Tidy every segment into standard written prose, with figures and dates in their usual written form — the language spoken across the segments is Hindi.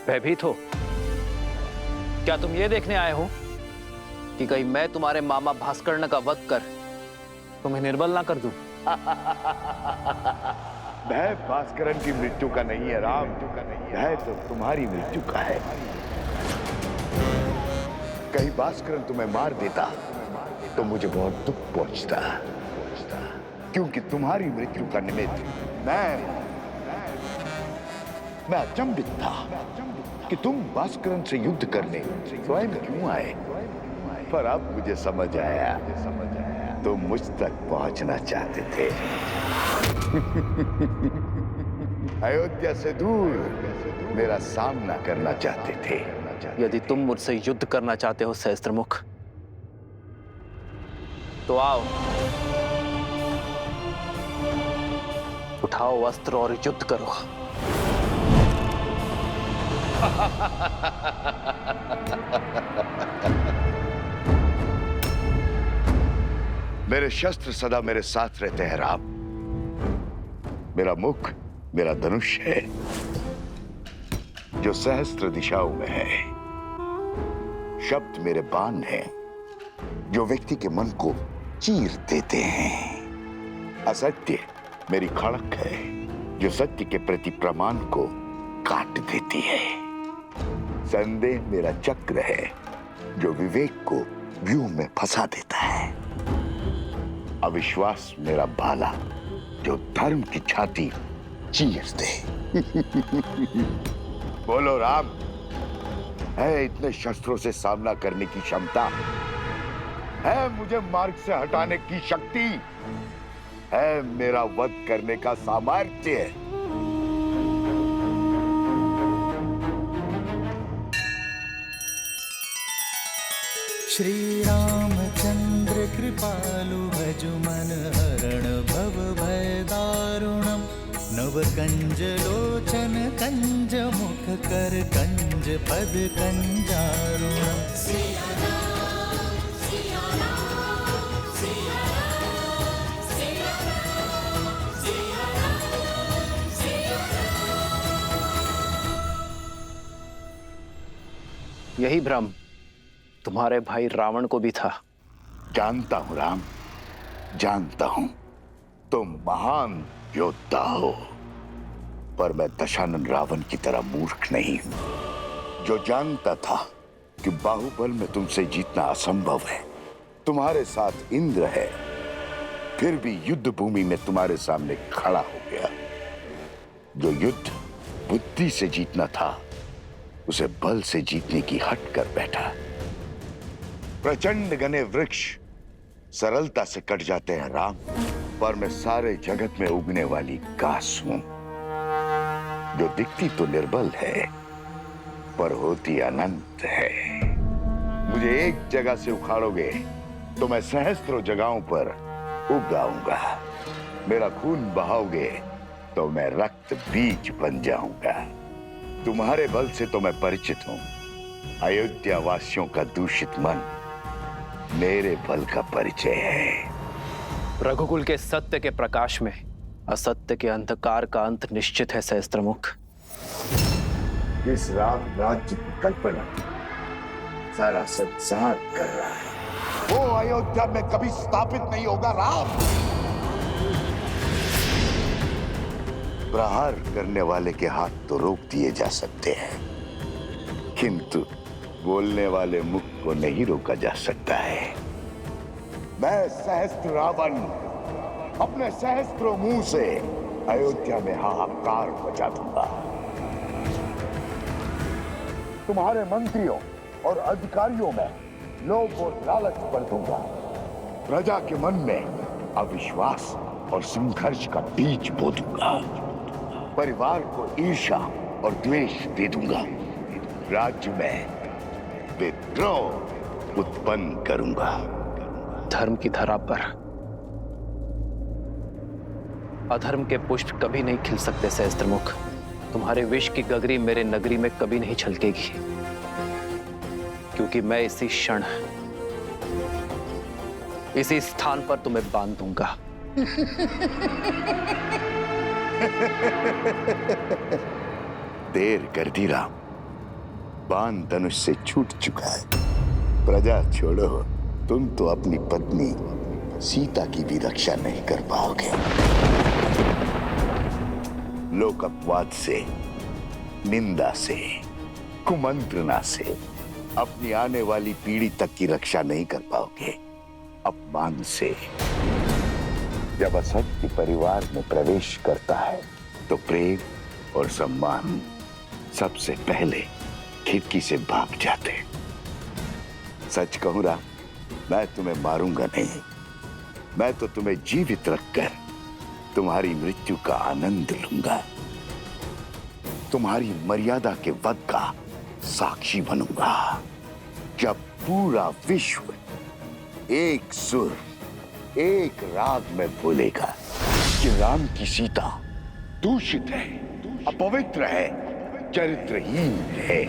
भयभीत हो? क्या तुम ये देखने आए हो कि कहीं मैं तुम्हारे मामा भास्कर्ण का वध कर तुम्हें निर्बल ना कर दूं? भय भास्करन की मृत्यु का नहीं है राम, भय तो तुम्हारी मृत्यु का है। कहीं भास्करन तुम्हें मार देता तो मुझे बहुत दुख पहुंचता, क्योंकि तुम्हारी मृत्यु का निमित्त मैं अचंभित था कि तुम भास्करन से युद्ध करने स्वयं क्यों आए। पर अब मुझे समझ आया, तुम मुझ तक पहुंचना चाहते थे। अयोध्या से दूर मेरा सामना करना चाहते थे। यदि तुम मुझसे युद्ध करना चाहते हो सहस्त्रमुख, तो आओ, उठाओ अस्त्र और युद्ध करो। मेरे शस्त्र सदा मेरे साथ रहते हैं राम। मेरा मुख मेरा धनुष है जो सहस्त्र दिशाओं में है। शब्द मेरे बाण हैं जो व्यक्ति के मन को चीर देते हैं। असत्य मेरी खड़क है जो सत्य के प्रति प्रमाण को काट देती है। संदेह मेरा चक्र है जो विवेक को व्यूह में फंसा देता है। अविश्वास मेरा भाला जो धर्म की छाती चीर दे। बोलो राम, है इतने शस्त्रों से सामना करने की क्षमता? है मुझे मार्ग से हटाने की शक्ति? है मेरा वध करने का सामर्थ्य? श्री रामचंद्र कृपालु भजु मन हरण भव भय दारुणम। नव कंज लोचन कंज मुख कर कंज पद कंजारुणम। यही भ्रम तुम्हारे भाई रावण को भी था। जानता हूं राम, जानता हूं तुम महान योद्धा हो, पर मैं दशानन रावण की तरह मूर्ख नहीं हूं जो जानता था कि बाहुबल में तुमसे जीतना असंभव है। तुम्हारे साथ इंद्र है, फिर भी युद्ध भूमि में तुम्हारे सामने खड़ा हो गया। जो युद्ध बुद्धि से जीतना था उसे बल से जीतने की हट कर बैठा। प्रचंड घने वृक्ष सरलता से कट जाते हैं राम, पर मैं सारे जगत में उगने वाली घास हूं जो दिखती तो निर्बल है पर होती अनंत है। मुझे एक जगह से उखाड़ोगे तो मैं सहस्त्रों जगहों पर उग आऊंगा। मेरा खून बहाओगे तो मैं रक्त बीज बन जाऊंगा। तुम्हारे बल से तो मैं परिचित हूं। अयोध्या वासियों का दूषित मन मेरे बल का परिचय है। रघुकुल के सत्य के प्रकाश में असत्य के अंधकार का अंत निश्चित है सहस्त्रमुख। इस राम राज्य की कल्पना सारा संसार कर रहा है। वो अयोध्या में कभी स्थापित नहीं होगा राम। प्रहार करने वाले के हाथ तो रोक दिए जा सकते हैं, किंतु बोलने वाले मुख को नहीं रोका जा सकता है। मैं सहस्त्र रावण अपने सहस्त्रों मुंह से अयोध्या में हाहाकार मचा दूंगा। तुम्हारे मंत्रियों और अधिकारियों में लोभ और लालच भर दूंगा। प्रजा के मन में अविश्वास और संघर्ष का बीज बो दूंगा। परिवार को ईर्ष्या और द्वेष दे दूंगा। राज्य में विद्रोह उत्पन्न करूंगा। धर्म की धरा पर अधर्म के पुष्प कभी नहीं खिल सकते सहस्त्रमुख। तुम्हारे विष की गगरी मेरे नगरी में कभी नहीं छलकेगी, क्योंकि मैं इसी क्षण इसी स्थान पर तुम्हें बांध दूंगा। देर कर दी राम, बाण धनुष से छूट चुका है। प्रजा छोड़ो, तुम तो अपनी पत्नी सीता की भी रक्षा नहीं कर पाओगे। लोक अपवाद से, निंदा से, कुमंत्रणा से अपनी आने वाली पीढ़ी तक की रक्षा नहीं कर पाओगे। अपमान से। जब असत्य परिवार में प्रवेश करता है तो प्रेम और सम्मान सबसे पहले खिड़की से भाग जाते। सच कहूं राम, मैं तुम्हें मारूंगा नहीं, मैं तो तुम्हें जीवित रखकर तुम्हारी मृत्यु का आनंद लूंगा। तुम्हारी मर्यादा के वध का साक्षी बनूंगा। जब पूरा विश्व एक सुर, एक राग में बोलेगा कि राम की सीता दूषित है, अपवित्र है, चरित्रहीन है।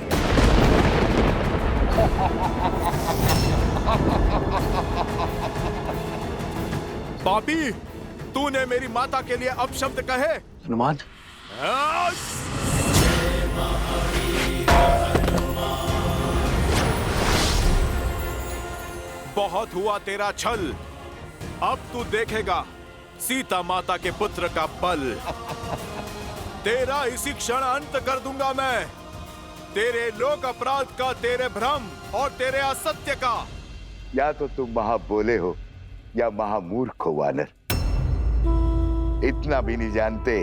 पापी, तूने मेरी माता के लिए अपशब्द कहे। हनुमान, बहुत हुआ तेरा छल, अब तू देखेगा सीता माता के पुत्र का बल। तेरा इसी क्षण अंत कर दूंगा मैं, तेरे लोक अपराध का, तेरे भ्रम और तेरे असत्य का। या तो तुम महाबोले हो या महामूर्ख हो वानर। इतना भी नहीं जानते,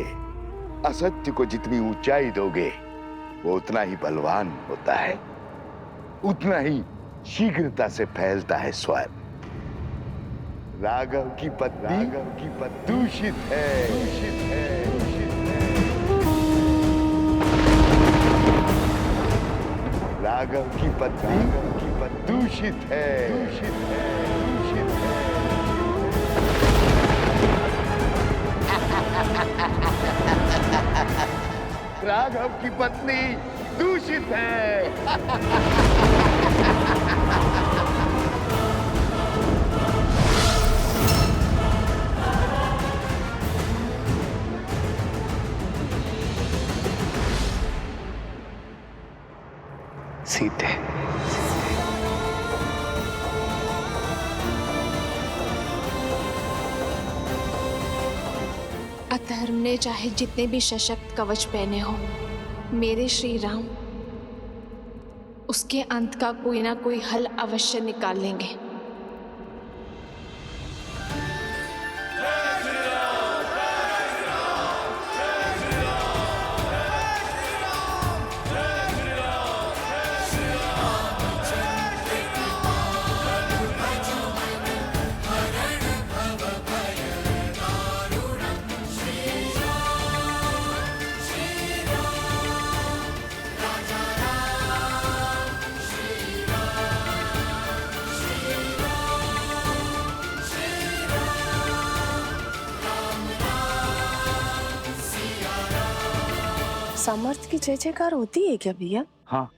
असत्य को जितनी ऊंचाई दोगे वो उतना ही बलवान होता है, उतना ही शीघ्रता से फैलता है स्वयं। राघव की पत्नी दूषित है, दूषित है, दूषित है। राघव की पत्नी दूषित है, दूषित है, दूषित है। राघव की पत्नी दूषित है। सीते, अधर्म ने चाहे जितने भी सशक्त कवच पहने हो, मेरे श्री राम उसके अंत का कोई ना कोई हल अवश्य निकाल लेंगे। सामर्थ्य की जय जयकार होती है क्या भैया? हाँ,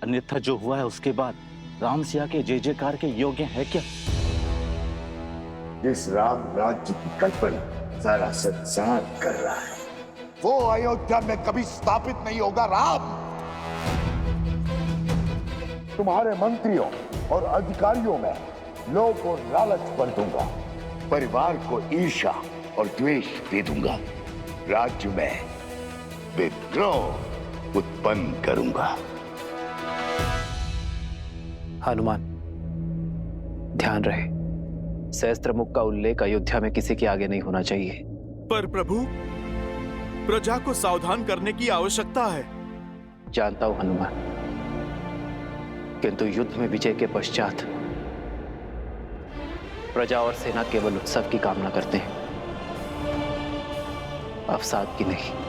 अन्यथा जो हुआ है उसके बाद राम सिया के जय जयकार के योग्य है क्या? जिस राम राज्य की कल्पना सारा संसार कर रहा है, वो अयोध्या में कभी स्थापित नहीं होगा। राम, तुम्हारे मंत्रियों और अधिकारियों में लोभ और लालच भर दूंगा, परिवार को ईर्ष्या और द्वेष दे दूंगा, राज्य में विद्रोह उत्पन्न करूंगा। हनुमान, ध्यान रहे, सहस्त्रमुख का उल्लेख अयोध्या में किसी के आगे नहीं होना चाहिए। पर प्रभु, प्रजा को सावधान करने की आवश्यकता है। जानता हूं हनुमान, किंतु युद्ध में विजय के पश्चात प्रजा और सेना केवल उत्सव की कामना करते हैं, अवसाद की नहीं।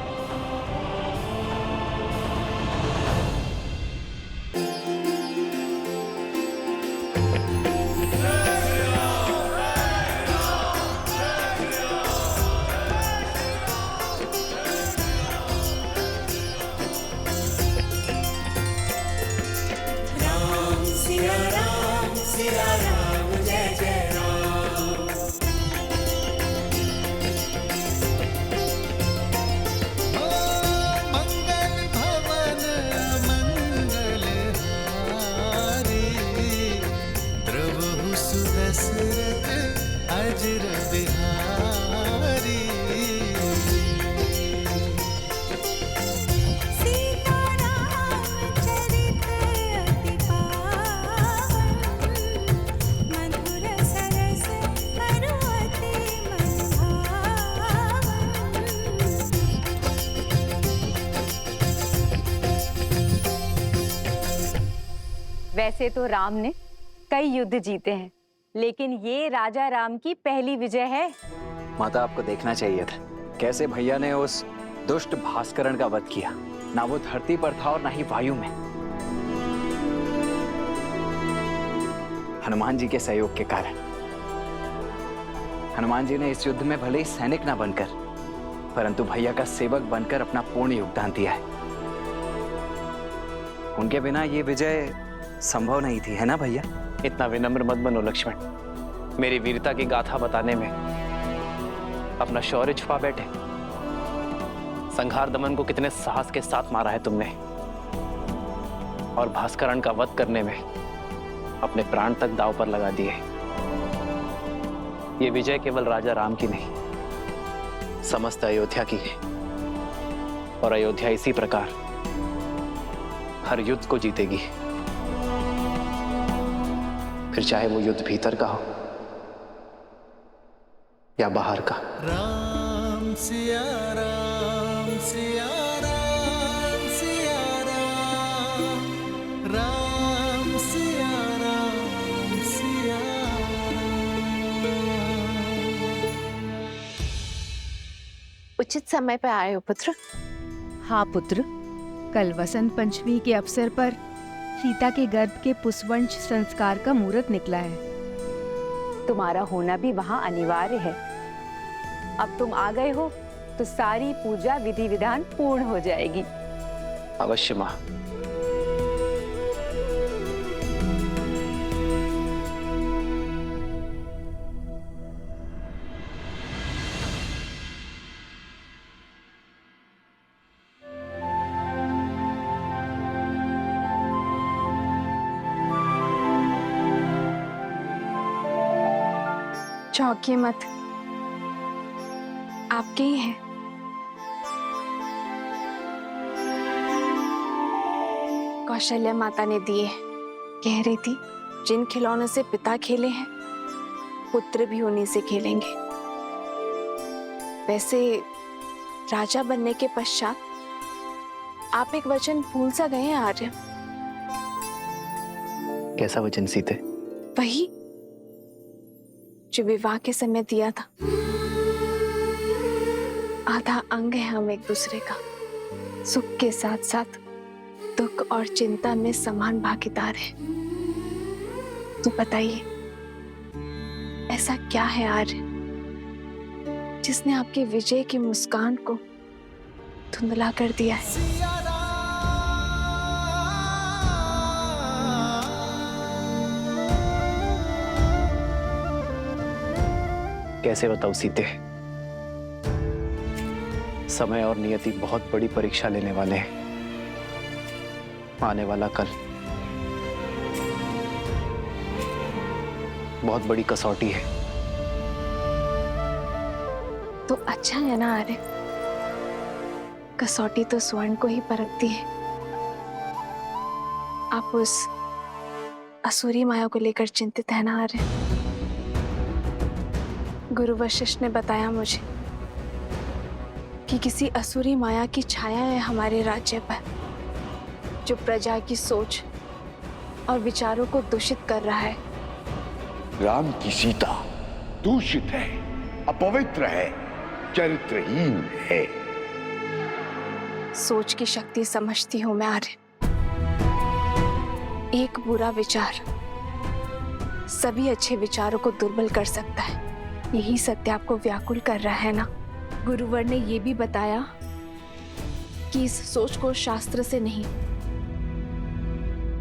वैसे तो राम ने कई युद्ध जीते हैं, लेकिन ये राजा राम की पहली विजय है। माता, आपको देखना चाहिए था कैसे भैया ने उस दुष्ट भास्करण का वध किया। ना वो धरती पर था और ना ही वायु में। हनुमान जी के सहयोग के कारण। हनुमान जी ने इस युद्ध में भले ही सैनिक ना बनकर, परंतु भैया का सेवक बनकर अपना पूर्ण योगदान दिया है। उनके बिना ये विजय संभव नहीं थी, है ना भैया? इतना विनम्र मत बनो लक्ष्मण। मेरी वीरता की गाथा बताने में अपना शौर्य छुपा बैठे। संहार दमन को कितने साहस के साथ मारा है तुमने, और भास्करण का वध करने में अपने प्राण तक दांव पर लगा दिए। ये विजय केवल राजा राम की नहीं, समस्त अयोध्या की है। और अयोध्या इसी प्रकार हर युद्ध को जीतेगी, फिर चाहे वो युद्ध भीतर का हो या बाहर का। राम सिया राम सिया राम सिया राम, राम सिया राम सिया उचित समय पर आए हो पुत्र। हाँ पुत्र, कल वसंत पंचमी के अवसर पर सीता के गर्भ के पुष्पवंश संस्कार का मुहूर्त निकला है। तुम्हारा होना भी वहां अनिवार्य है। अब तुम आ गए हो तो सारी पूजा विधि विधान पूर्ण हो जाएगी। अवश्य मां। चौंकिए मत, आपके ही हैं। कौशल्या माता ने दिए। कह रही थी जिन खिलौनों से पिता खेले हैं, पुत्र भी उन्हीं से खेलेंगे। वैसे राजा बनने के पश्चात आप एक वचन भूल सा गए हैं आर्य। कैसा वचन सीते? वही जो विवाह के समय दिया था। आधा अंग है हम एक दूसरे का। सुख के साथ साथ दुख और चिंता में समान भागीदार है। तो बताइए, ऐसा क्या है आर्य जिसने आपकी विजय की मुस्कान को धुंधला कर दिया है? कैसे बताऊं सीते? समय और नियति बहुत बड़ी परीक्षा लेने वाले हैं। आने वाला कल बहुत बड़ी कसौटी है। तो अच्छा है ना आर्य, कसौटी तो स्वर्ण को ही परखती है। आप उस असुरी माया को लेकर चिंतित है ना आर्य? गुरु वशिष्ठ ने बताया मुझे कि किसी असुरी माया की छाया है हमारे राज्य पर, जो प्रजा की सोच और विचारों को दूषित कर रहा है। राम की सीता दूषित है, अपवित्र है, चरित्रहीन है। सोच की शक्ति समझती हूं मैं आर्य। एक बुरा विचार सभी अच्छे विचारों को दुर्बल कर सकता है। यही सत्य आपको व्याकुल कर रहा है ना? गुरुवर ने यह भी बताया कि इस सोच को शास्त्र से नहीं,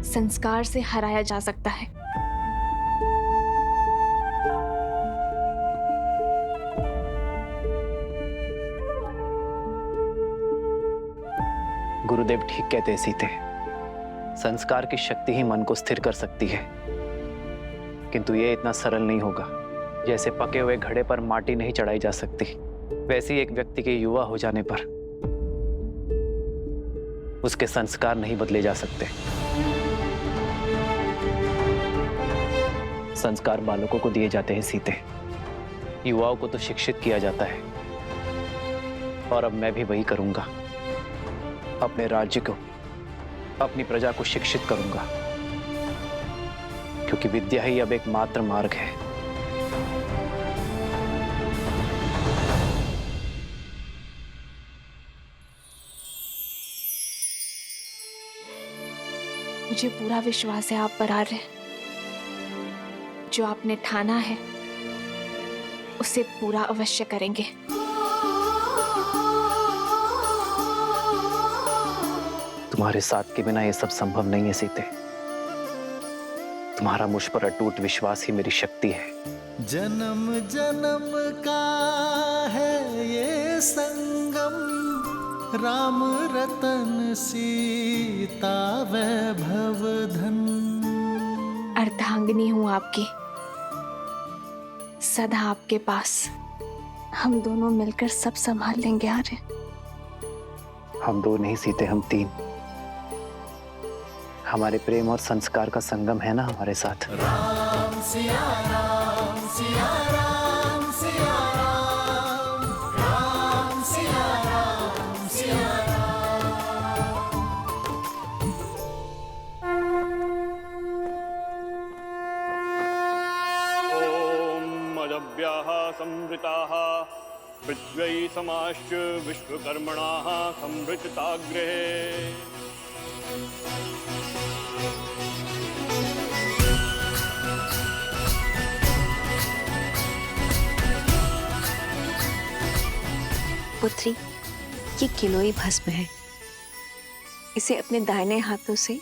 संस्कार से हराया जा सकता है। गुरुदेव ठीक कहते हैं सीते। संस्कार की शक्ति ही मन को स्थिर कर सकती है, किंतु यह इतना सरल नहीं होगा। जैसे पके हुए घड़े पर माटी नहीं चढ़ाई जा सकती, वैसे ही एक व्यक्ति के युवा हो जाने पर उसके संस्कार नहीं बदले जा सकते। संस्कार बालकों को दिए जाते हैं सीते, युवाओं को तो शिक्षित किया जाता है। और अब मैं भी वही करूंगा। अपने राज्य को, अपनी प्रजा को शिक्षित करूंगा। क्योंकि विद्या ही अब एकमात्र मार्ग है। मुझे पूरा विश्वास है आप पर आर्य। जो आपने ठाना है उसे पूरा अवश्य करेंगे। तुम्हारे साथ के बिना ये सब संभव नहीं है सीते। तुम्हारा मुझ पर अटूट विश्वास ही मेरी शक्ति है। जन्म जन्म का है ये संगम, राम रतन सीता वैभव धन। अर्धांगिनी हूं आपकी, सदा आपके पास। हम दोनों मिलकर सब संभाल लेंगे आर्य। हम दो नहीं सीते, हम तीन। हमारे प्रेम और संस्कार का संगम है ना हमारे साथ। राम सिया राम सिया राम सिया राम, राम सिया राम सिया मदव्याः संवृताः पृथ्व्यै समाश्च विश्वकर्मणाः संवृतताग्रहे। पुत्री, ये किलोई भस्म है। इसे अपने दाहिने हाथों से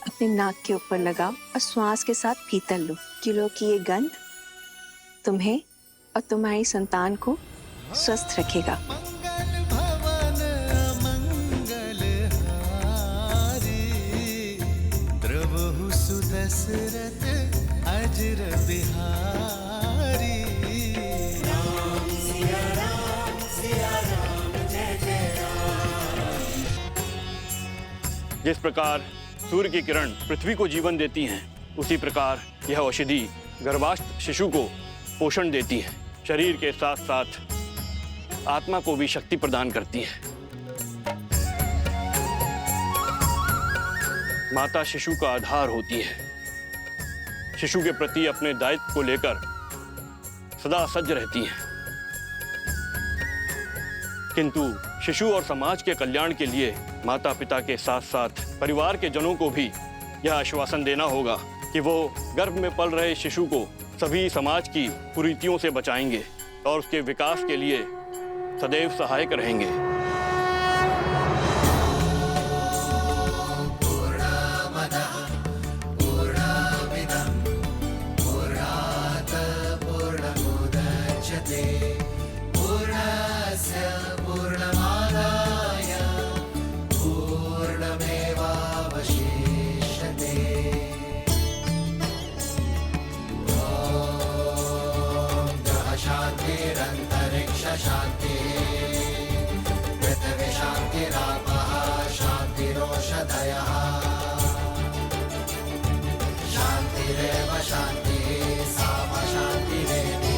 अपने नाक के ऊपर लगाओ और श्वास के साथ भीतर लो। किलो की ये गंध तुम्हें और तुम्हारी संतान को स्वस्थ रखेगा। मंगल भवन अमंगल हारी, द्रवहु सुदशरथ अजर बिहारी। राम सिया राम जय जय राम। जिस प्रकार सूर्य की किरण पृथ्वी को जीवन देती हैं, उसी प्रकार यह औषधि गर्भास्थ शिशु को पोषण देती है। शरीर के साथ साथ आत्मा को भी शक्ति प्रदान करती है। माता शिशु का आधार होती है। शिशु के प्रति अपने दायित्व को लेकर सदा सज्ज रहती है। किंतु शिशु और समाज के कल्याण के लिए माता पिता के साथ साथ परिवार के जनों को भी यह आश्वासन देना होगा कि वो गर्भ में पल रहे शिशु को सभी समाज की कुरीतियों से बचाएंगे और उसके विकास के लिए सदैव सहायक रहेंगे। शांति पृथ्वी शांतिरापः शांतिरोषधयः शांतिरेव शांतिः साम शांतिरेधि।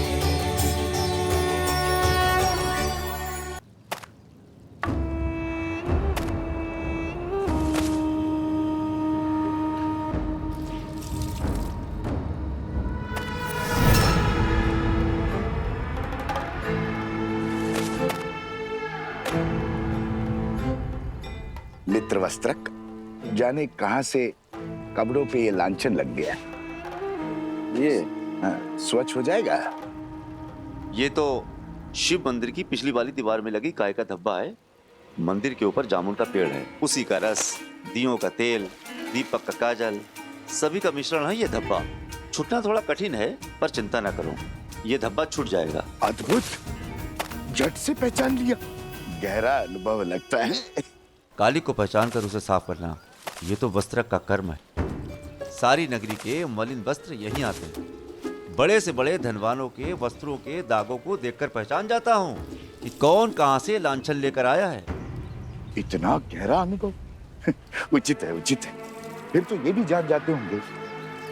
मित्र वस्त्रक, जाने कहां से कपड़ों पे ये लांछन लग गया। ये स्वच्छ हो जाएगा। ये तो शिव मंदिर की पिछली वाली दीवार में लगी गाय का धब्बा है। मंदिर के ऊपर जामुन का पेड़ है, उसी का रस, दियों का तेल, दीपक का काजल, सभी का मिश्रण है ये धब्बा। छूटना थोड़ा कठिन है, पर चिंता ना करो, ये धब्बा छूट जाएगा। अद्भुत, झट से पहचान लिया। गहरा अनुभव लगता है। काली को पहचान कर उसे साफ करना, ये तो वस्त्रक का कर्म है। सारी नगरी के मलिन वस्त्र यहीं आते हैं। बड़े से बड़े धनवानों के वस्त्रों के दागों को देखकर पहचान जाता हूँ कि कौन कहां से लांछन लेकर आया है। इतना गहरा अनुभव उचित है, उचित है। फिर तो ये भी जान जाते होंगे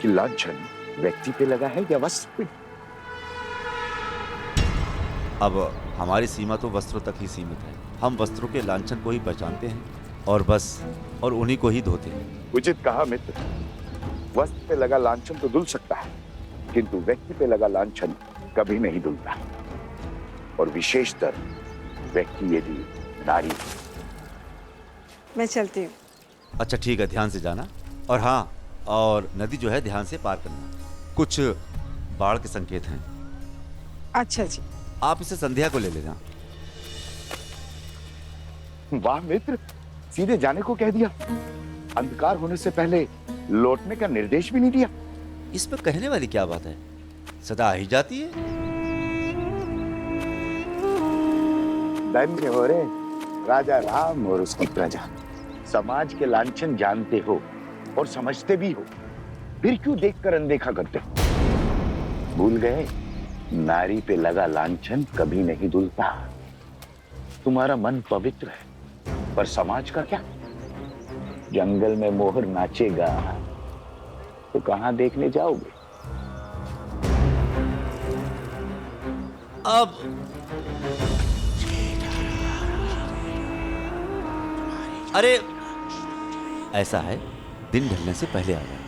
कि लांछन व्यक्ति पे लगा है या वस्त्र पे। अब हमारी सीमा तो वस्त्रों तक ही सीमित है। हम वस्त्रों के लांछन को ही पहचानते हैं और बस, और उन्हीं को ही धोते हैं। उचित कहा मित्र। वस्त्र पे लगा लांछन तो धुल सकता है, किंतु व्यक्ति पे लगा लांछन कभी नहीं धुलता, और विशेषतर व्यक्ति यदि नारी। मैं चलती हूँ। अच्छा ठीक है, ध्यान से जाना। और हाँ, और नदी जो है ध्यान से पार करना। कुछ बाढ़ के संकेत हैं। अच्छा जी। आप इसे संध्या को ले लेना। वाह मित्र, सीधे जाने को कह दिया, अंधकार होने से पहले लौटने का निर्देश भी नहीं दिया। इसमें कहने वाली क्या बात है, सदा आ ही जाती है। धन्य हो रे राजा राम और उसकी प्रजा। समाज के लांछन जानते हो और समझते भी हो, फिर क्यों देखकर अनदेखा करते हो? भूल गए, नारी पे लगा लांछन कभी नहीं धुलता। तुम्हारा मन पवित्र है, पर समाज का क्या? जंगल में मोहर नाचेगा तो कहां देखने जाओगे? अब अरे ऐसा है, दिन ढलने से पहले आ जाए।